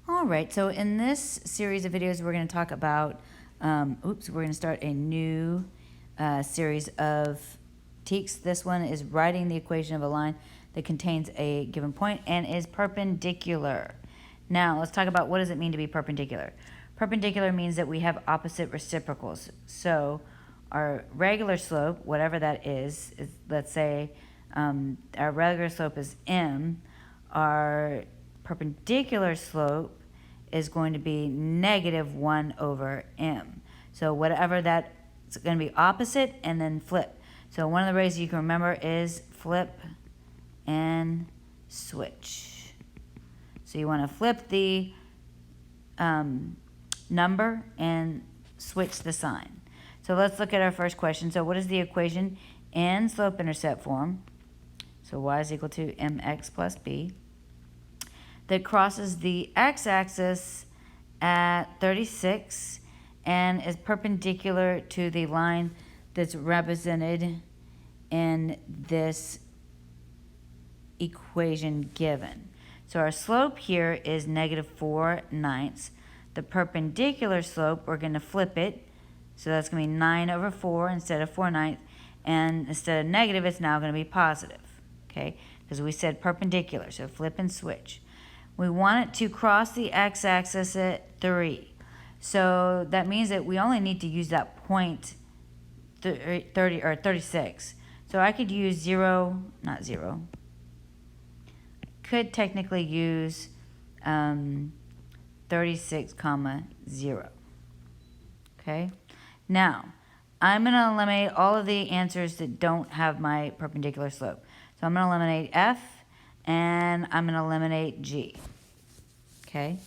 All right, so in this series of videos, we're going to talk about, we're going to start a new series of TEKS. This one is writing the equation of a line that contains a given point and is perpendicular. Now, let's talk about what does it mean to be perpendicular. Perpendicular means that we have opposite reciprocals. So our regular slope, whatever that is let's say our regular slope is m, our perpendicular slope is going to be negative 1 over m. So whatever that's going to be opposite and then flip. So one of the ways you can remember is flip and switch. So you want to flip the number and switch the sign. So let's look at our first question. So what is the equation in slope-intercept form? So y is equal to mx plus b that crosses the x-axis at 36 and is perpendicular to the line that's represented in this equation given. So our slope here is negative 4/9. The perpendicular slope, we're going to flip it. So that's going to be 9 over 4 instead of 4/9. And instead of negative, it's now going to be positive. Okay? Because we said perpendicular. So flip and switch. We want it to cross the x-axis at 3. So that means that we only need to use that point 30 or 36. So I could use 0, not 0. Could technically use 36, 0. Okay? Now, I'm going to eliminate all of the answers that don't have my perpendicular slope. So I'm going to eliminate F, and I'm going to eliminate G. Okay?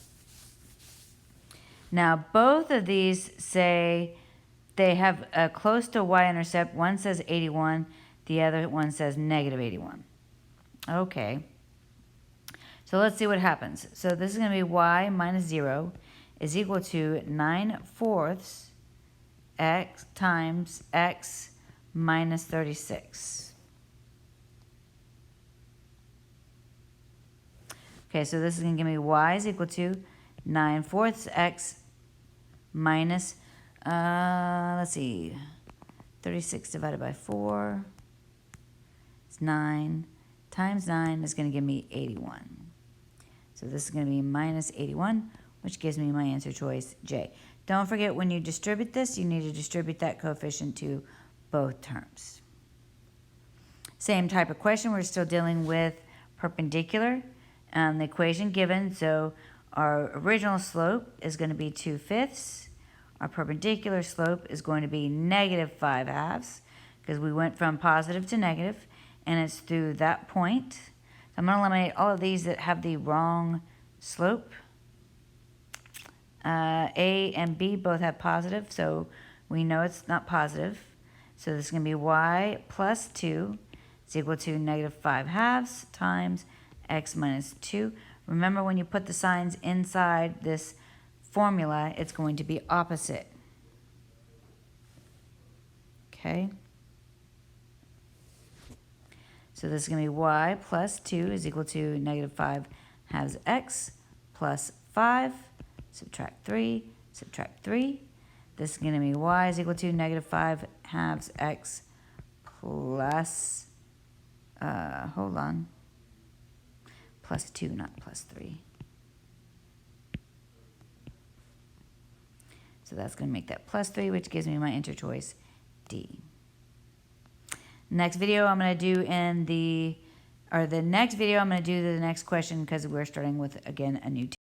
Now, both of these say they have a close to y-intercept. One says 81. The other one says negative 81. Okay. So let's see what happens. So this is going to be y minus 0 is equal to 9/4 x times x minus 36. Okay, so this is going to give me y is equal to 9/4 x minus, let's see, 36 divided by 4 is 9 times 9 is going to give me 81. So this is going to be minus 81, which gives me my answer choice, J. Don't forget, when you distribute this, you need to distribute that coefficient to both terms. Same type of question. We're still dealing with perpendicular. The equation given, so our original slope is going to be 2/5. Our perpendicular slope is going to be negative 5/2, because we went from positive to negative, and it's through that point. So I'm going to eliminate all of these that have the wrong slope. A and B both have positive, so we know it's not positive. So this is going to be y plus 2 is equal to negative 5/2 times x minus 2. Remember, when you put the signs inside this formula, it's going to be opposite. Okay? So this is going to be y plus 2 is equal to negative 5/2 x plus 5. Subtract 3. Subtract 3. This is going to be y is equal to negative 5/2 x plus, plus 2, not plus 3. So that's going to make that plus 3, which gives me my answer choice, D. Next video I'm going to do the next video I'm going to do the next question, because we're starting with, again, a new